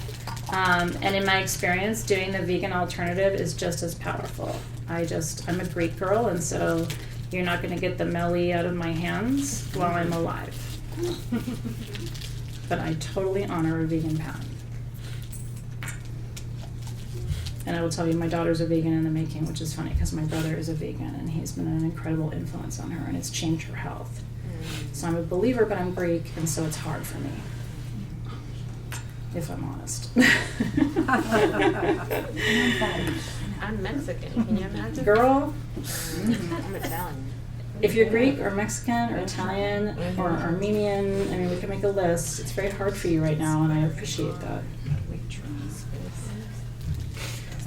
And in my experience, doing the vegan alternative is just as powerful. I'm a Greek girl, and so you're not going to get the melly out of my hands while I'm alive. But I totally honor a vegan path. And I will tell you, my daughter's a vegan in the making, which is funny because my brother is a vegan and he's been an incredible influence on her and it's changed her health. So I'm a believer, but I'm Greek, and so it's hard for me, if I'm honest. I'm Mexican. Can you imagine? Girl, I'm Italian. if you're Greek or Mexican or Italian or Armenian, I mean, we can make a list. It's very hard for you right now, and I appreciate that.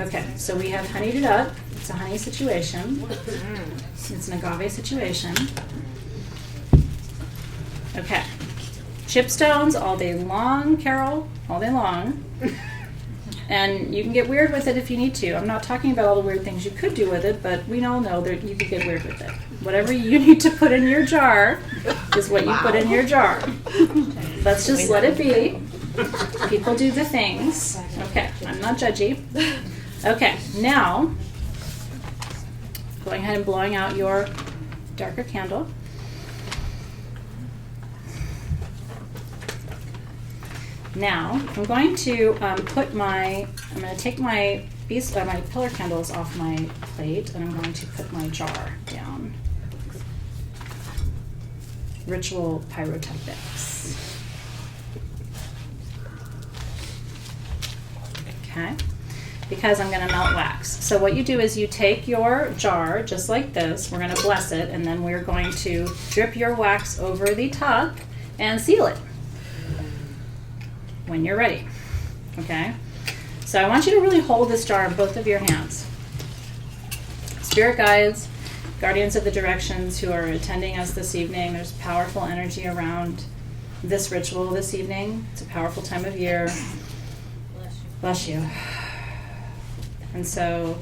Okay, so we have honeyed it up. It's a honey situation. It's an agave situation. Okay. Chipstones all day long, Carol, all day long. And you can get weird with it if you need to. I'm not talking about all the weird things you could do with it, but we all know that you could get weird with it. Whatever you need to put in your jar is what you put in your jar. Let's just let it be. People do the things. Okay, I'm not judgy. Okay, now, going ahead and blowing out your darker candle. Now, I'm going to take my pillar candles off my plate, and I'm going to put my jar down. Ritual pyrotechnics. Okay, because I'm going to melt wax. So what you do is you take your jar, just like this, we're going to bless it, and then we're going to drip your wax over the top and seal it when you're ready. Okay? So I want you to really hold this jar in both of your hands. Spirit guides, guardians of the directions who are attending us this evening, there's powerful energy around this ritual this evening. It's a powerful time of year. Bless you. And so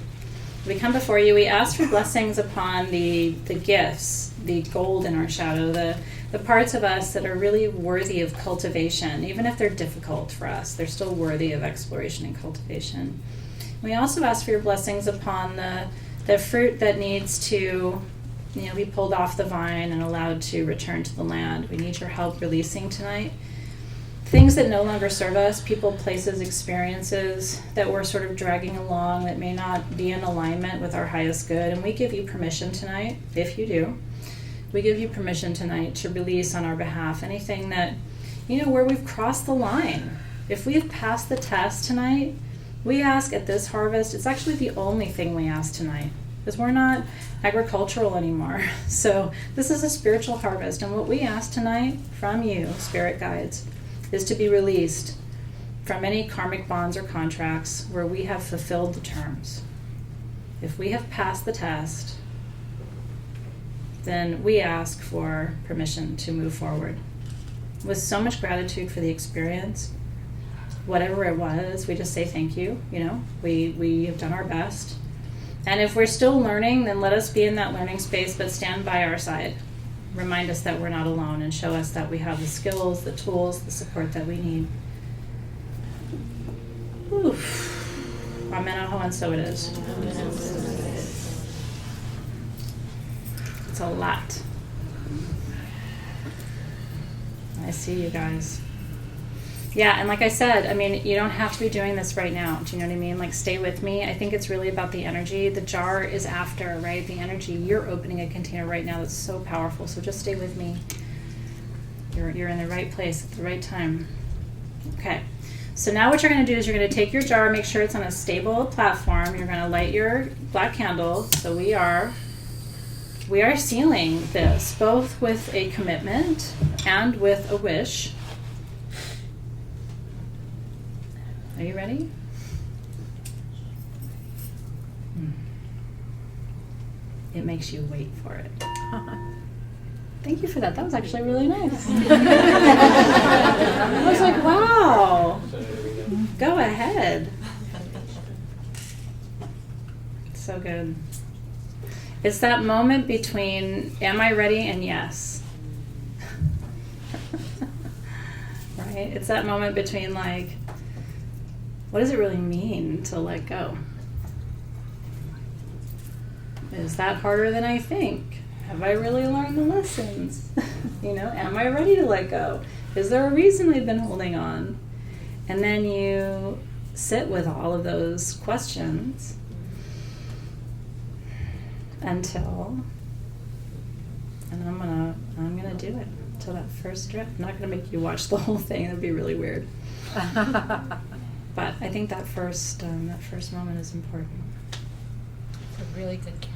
we come before you, we ask for blessings upon the gifts, the gold in our shadow, the parts of us that are really worthy of cultivation. Even if they're difficult for us, they're still worthy of exploration and cultivation. We also ask for your blessings upon the fruit that needs to be pulled off the vine and allowed to return to the land. We need your help releasing tonight. Things that no longer serve us, people, places, experiences that we're sort of dragging along that may not be in alignment with our highest good. And we give you permission tonight, if you do. We give you permission tonight to release on our behalf anything that, where we've crossed the line. If we've passed the test tonight, we ask at this harvest, it's actually the only thing we ask tonight, because we're not agricultural anymore. So this is a spiritual harvest, and what we ask tonight from you, spirit guides, is to be released from any karmic bonds or contracts where we have fulfilled the terms. If we have passed the test, then we ask for permission to move forward. With so much gratitude for the experience, whatever it was, we just say thank you, we have done our best. And if we're still learning, then let us be in that learning space, but stand by our side. Remind us that we're not alone and show us that we have the skills, the tools, the support that we need. Oof. Amen, aho, and so it is. It's a lot. I see you guys. Yeah, and like I said, you don't have to be doing this right now. Do you know what I mean? Like, stay with me. I think it's really about the energy. The jar is after, right? The energy. You're opening a container right now that's so powerful. So just stay with me. You're in the right place at the right time. Okay. So now what you're going to do is you're going to take your jar, make sure it's on a stable platform. You're going to light your black candle. So we are sealing this both with a commitment and with a wish. Are you ready? It makes you wait for it. Thank you for that. That was actually really nice. I was like, wow. Go ahead. So good. It's that moment between am I ready and yes. Right? It's that moment between what does it really mean to let go? Is that harder than I think? Have I really learned the lessons? Am I ready to let go? Is there a reason I've been holding on? And then you sit with all of those questions until, and I'm gonna do it until that first drift. I'm not gonna make you watch the whole thing. That'd be really weird. But I think that first moment is important. It's a really good candle.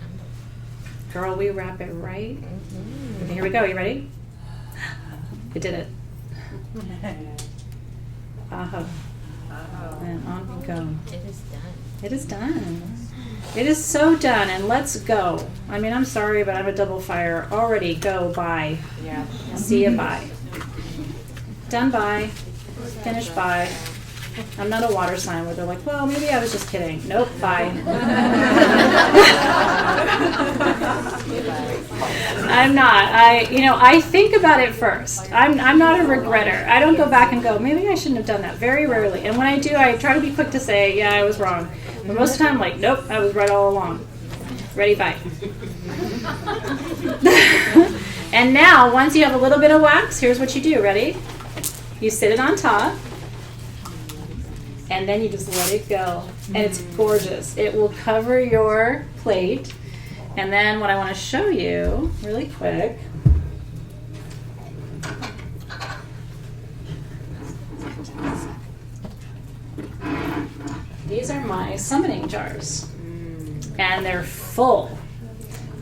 Girl, we wrap it right. Okay, here we go. You ready? I did it. And on we go. It is done. It is done. It is so done, and let's go. I mean, I'm sorry, but I'm a double fire. Already, go, bye. Yeah. See ya, bye. Done, bye. Finish, bye. I'm not a water sign where they're like, well, maybe I was just kidding. Nope, bye. I'm not. I think about it first. I'm not a regretter. I don't go back and go, maybe I shouldn't have done that. Very rarely. And when I do, I try to be quick to say, yeah, I was wrong. But most of the time, I'm like, nope, I was right all along. Ready, bye. And now, once you have a little bit of wax, here's what you do. Ready? You sit it on top. And then you just let it go. And it's gorgeous. It will cover your plate. And then what I want to show you really quick. These are my summoning jars. And they're full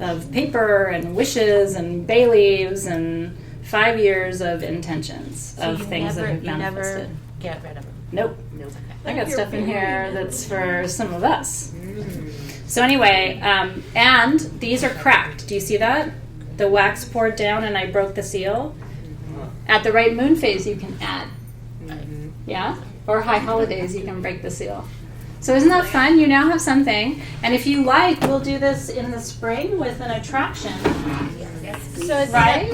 of paper and wishes and bay leaves and 5 years of intentions of things that have manifested. You never get rid of them. Nope. Okay. I got stuff in here that's for some of us. So anyway, and these are cracked. Do you see that? The wax poured down and I broke the seal. At the right moon phase, you can add. Yeah? Or high holidays, you can break the seal. So isn't that fun? You now have something. And if you like, we'll do this in the spring with an attraction. So it's Right?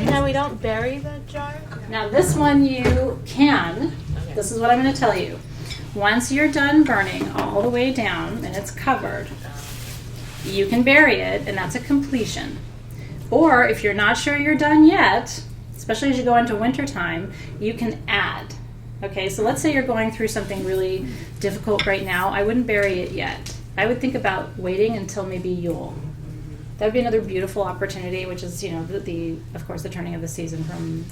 now we don't bury the jar? Now this one you can. This is what I'm going to tell you. Once you're done burning all the way down and it's covered, you can bury it, and that's a completion. Or if you're not sure you're done yet, especially as you go into wintertime, you can add. Okay, so let's say you're going through something really difficult right now. I wouldn't bury it yet. I would think about waiting until maybe Yule. That would be another beautiful opportunity, which is, of course, the turning of the season from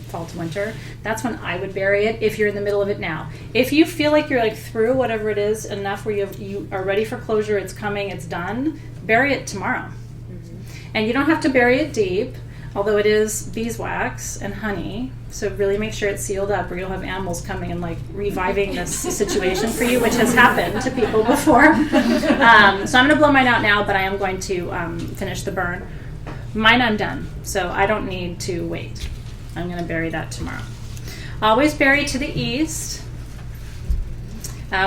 fall to winter. That's when I would bury it if you're in the middle of it now. If you feel like you're through whatever it is enough where you are ready for closure, it's coming, it's done, bury it tomorrow. And you don't have to bury it deep, although it is beeswax and honey. So really make sure it's sealed up, or you'll have animals coming and reviving this situation for you, which has happened to people before. So I'm going to blow mine out now, but I am going to finish the burn. Mine I'm done, so I don't need to wait. I'm going to bury that tomorrow. Always bury to the east.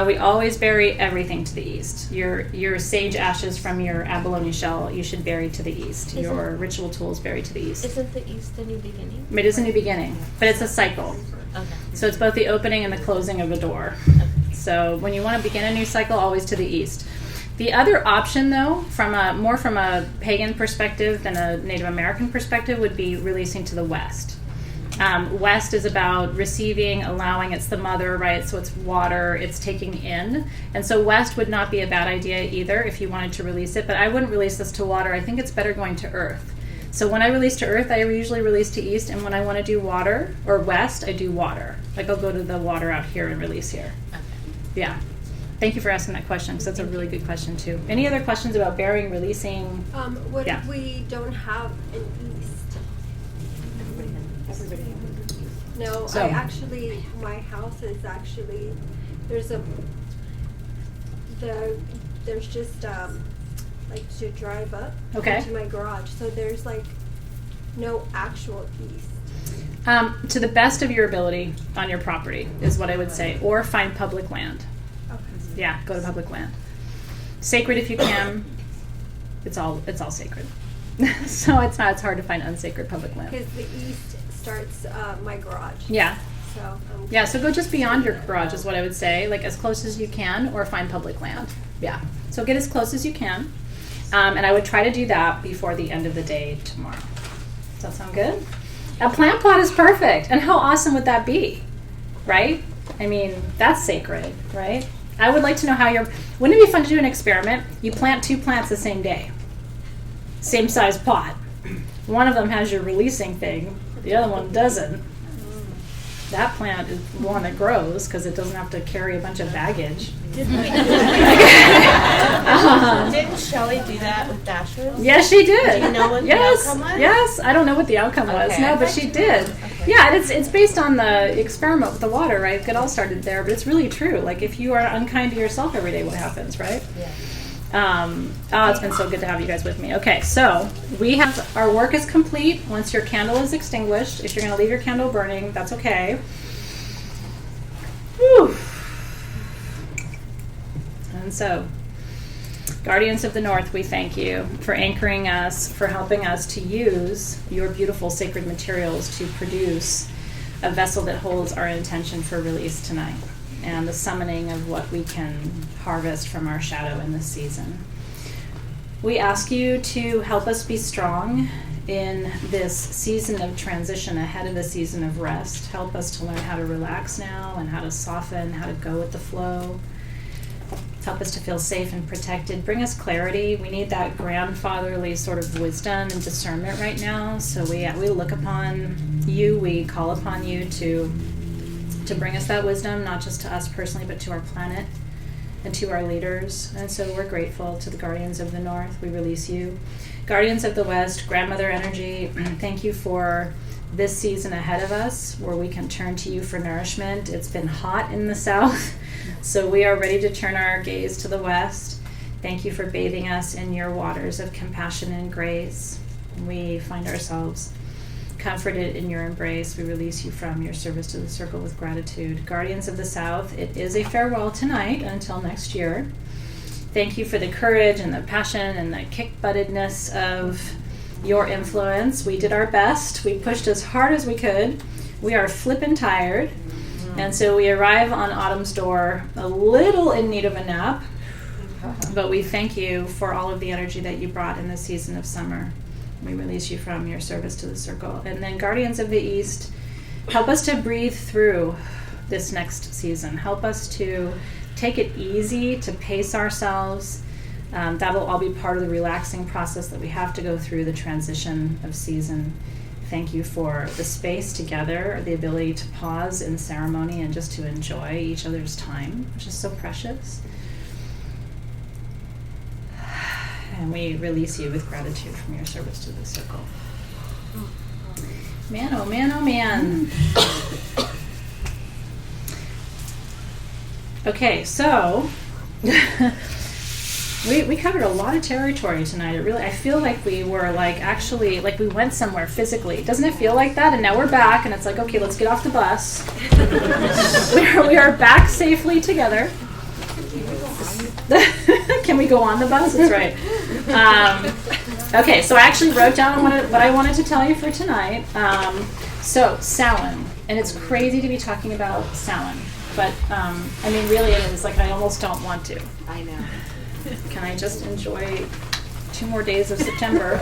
We always bury everything to the east. Your sage ashes from your abalone shell, you should bury to the east. Your ritual tools bury to the east. Isn't the east a new beginning? It is a new beginning, but it's a cycle. Okay. So it's both the opening and the closing of a door. So when you want to begin a new cycle, always to the east. The other option, though, more from a pagan perspective than a Native American perspective, would be releasing to the west. West is about receiving, allowing. It's the mother, right? So it's water, it's taking in. And so west would not be a bad idea either if you wanted to release it, but I wouldn't release this to water. I think it's better going to earth. So when I release to earth, I usually release to east, and when I want to do water, or west, I do water. I'll go to the water out here and release here. Okay. Yeah. Thank you for asking that question, because that's a really good question too. Any other questions about burying, releasing? What Yeah. if we don't have an east? No, So- my house is actually, there's just, to drive up Okay. to my garage, so there's no actual east. To the best of your ability on your property is what I would say, or find public land. Okay. Yeah, go to public land. Sacred if you can. It's all sacred. So it's hard to find unsacred public land. Because the east starts my garage. Yeah. So. Yeah, so go just beyond your garage is what I would say, as close as you can, or find public land. Yeah. So get as close as you can. And I would try to do that before the end of the day tomorrow. Does that sound good? A plant pot is perfect. And how awesome would that be? Right? I mean, that's sacred, right? I would like to know how wouldn't it be fun to do an experiment? You plant 2 plants the same day. Same size pot. One of them has your releasing thing, the other one doesn't. That plant is one that grows because it doesn't have to carry a bunch of baggage. Didn't Shelley do that with dashes? Yes, she did. Do you know what yes, the outcome was? Yes, I don't know what the outcome was. Okay. No, but she did. Okay. Yeah, and it's based on the experiment with the water, right? It all started there, but it's really true. Like if you are unkind to yourself every day, what happens, right? Yeah. It's been so good to have you guys with me. Okay, so our work is complete once your candle is extinguished. If you're going to leave your candle burning, that's okay. Whew. And so, Guardians of the North, we thank you for anchoring us, for helping us to use your beautiful sacred materials to produce a vessel that holds our intention for release tonight, and the summoning of what we can harvest from our shadow in this season. We ask you to help us be strong in this season of transition ahead of the season of rest. Help us to learn how to relax now and how to soften, how to go with the flow. Help us to feel safe and protected. Bring us clarity. We need that grandfatherly sort of wisdom and discernment right now. So we look upon you, we call upon you to bring us that wisdom, not just to us personally, but to our planet and to our leaders. And so we're grateful to the Guardians of the North. We release you. Guardians of the West, Grandmother Energy, thank you for this season ahead of us where we can turn to you for nourishment. It's been hot in the South, so we are ready to turn our gaze to the West. Thank you for bathing us in your waters of compassion and grace. We find ourselves comforted in your embrace. We release you from your service to the circle with gratitude. Guardians of the South, it is a farewell tonight until next year. Thank you for the courage and the passion and the kick-buttedness of your influence. We did our best. We pushed as hard as we could. We are flippin' tired. And so we arrive on autumn's door a little in need of a nap. But we thank you for all of the energy that you brought in the season of summer. We release you from your service to the circle. And then Guardians of the East, help us to breathe through this next season. Help us to take it easy, to pace ourselves. That'll all be part of the relaxing process that we have to go through the transition of season. Thank you for the space together, the ability to pause in ceremony and just to enjoy each other's time, which is so precious. And we release you with gratitude from your service to the circle. Man, oh man, oh man. Okay, so we covered a lot of territory tonight. I feel like we were actually we went somewhere physically. Doesn't it feel like that? And now we're back, and it's like, okay, let's get off the bus. we are back safely together. Can we go on the bus? That's right. Okay, so I actually wrote down what I wanted to tell you for tonight. So Samhain, and it's crazy to be talking about Samhain, but really it is. I almost don't want to. I know. Can I just enjoy 2 more days of September?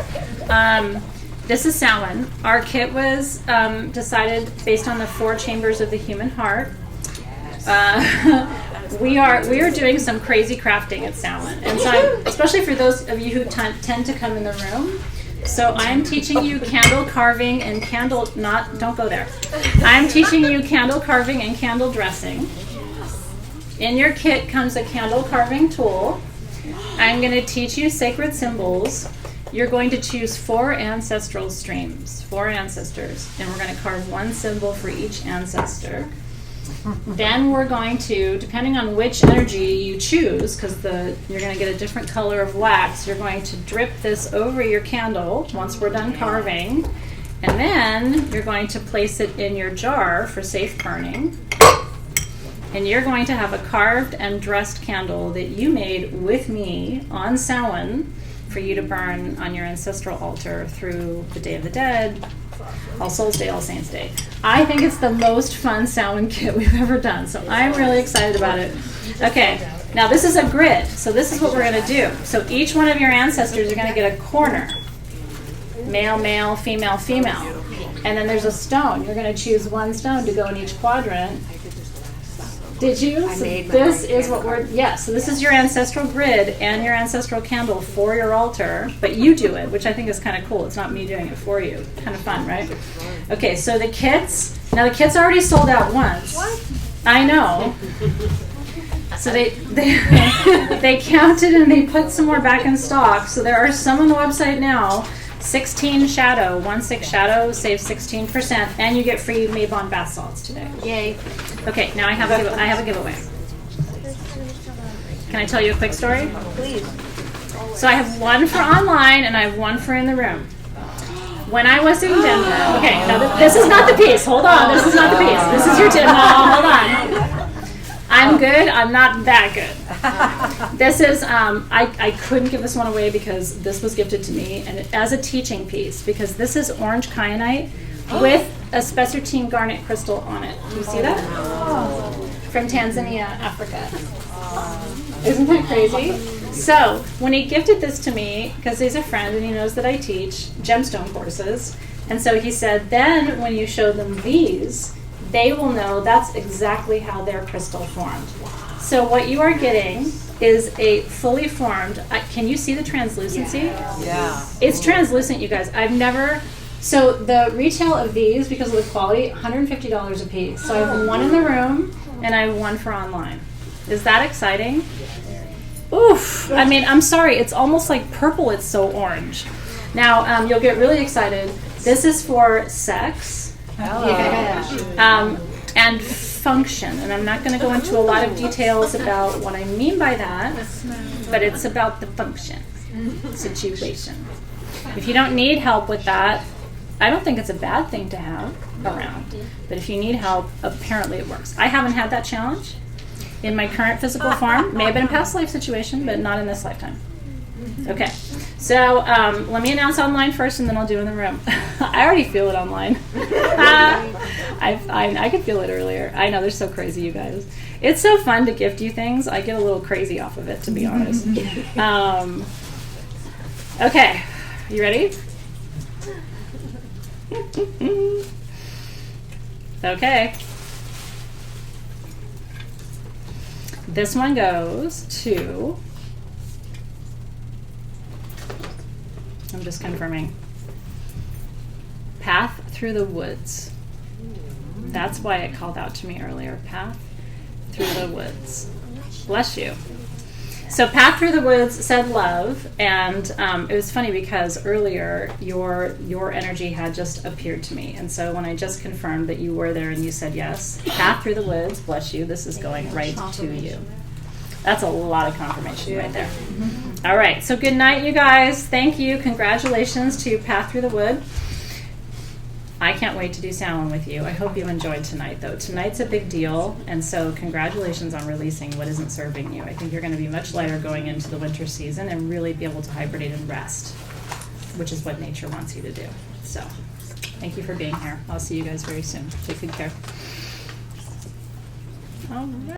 This is Samhain. Our kit was decided based on the 4 chambers of the human heart. We are doing some crazy crafting at Samhain, and so especially for those of you who tend to come in the room. So I'm teaching you candle carving and don't go there. I'm teaching you candle carving and candle dressing. In your kit comes a candle carving tool. I'm going to teach you sacred symbols. You're going to choose 4 ancestral streams, 4 ancestors, and we're going to carve 1 symbol for each ancestor. Then we're going to, depending on which energy you choose, because you're going to get a different color of wax, you're going to drip this over your candle once we're done carving, and then you're going to place it in your jar for safe burning. And you're going to have a carved and dressed candle that you made with me on Samhain for you to burn on your ancestral altar through the Day of the Dead, All Souls Day, All Saints Day. I think it's the most fun Samhain kit we've ever done, so I'm really excited about it. Okay, Now this is a grid, so this is what we're going to do. So each one of your ancestors are going to get a corner. Male, male, female, female. And then there's a stone. You're going to choose one stone to go in each quadrant. Did you? So this is what we're, so this is your ancestral grid and your ancestral candle for your altar, but you do it, which I think is kind of cool. It's not me doing it for you. Kind of fun, right? Okay, so the kits, now the kits already sold out once. What? I know. So they counted and they put some more back in stock. So there are some on the website now. 16 shadow, 1/6 shadow, save 16%, and you get free Mabon bath salts today. Yay. Okay, now I have a giveaway. Can I tell you a quick story? Please. So I have one for online and I have one for in the room. When I was in Denver, okay, now this is not the piece. Hold on, this is not the piece. This is your tip. No, hold on. I'm good. I'm not that good. This is, I couldn't give this one away because this was gifted to me and as a teaching piece because this is orange kyanite with a spessartine garnet crystal on it. Do you see that? From Tanzania, Africa. Isn't that crazy? So when he gifted this to me, because he's a friend and he knows that I teach gemstone courses, and so he said, then when you show them these, they will know that's exactly how their crystal formed. So what you are getting is a fully formed, can you see the translucency? Yeah. It's translucent, you guys. I've never, so the retail of these, because of the quality, $150 a piece. So I have one in the room and I have one for online. Is that exciting? Oof. I mean, I'm sorry, it's almost like purple, it's so orange. Now, you'll get really excited. This is for sex. And function, and I'm not going to go into a lot of details about what I mean by that, but it's about the function situation. If you don't need help with that, I don't think it's a bad thing to have around, but if you need help, apparently it works. I haven't had that challenge in my current physical form. May have been a past life situation, but not in this lifetime. Okay, so let me announce online first and then I'll do in the room. I already feel it online. I could feel it earlier. I know, they're so crazy, you guys. It's so fun to gift you things. I get a little crazy off of it, to be honest. Okay, you ready? Okay. This one goes to... I'm just confirming. Path through the woods. That's why it called out to me earlier. Path through the woods. Bless you. So Path Through the Woods said love, and it was funny because earlier your energy had just appeared to me, and so when I just confirmed that you were there and you said yes, Path Through the Woods, bless you, this is going right to you. That's a lot of confirmation right there. All right, so good night, you guys. Thank you. Congratulations to Path Through the Wood. I can't wait to do Samhain with you. I hope you enjoyed tonight, though. Tonight's a big deal, and so congratulations on releasing what isn't serving you. I think you're going to be much lighter going into the winter season and really be able to hibernate and rest, which is what nature wants you to do. So thank you for being here. I'll see you guys very soon. Take good care. All right.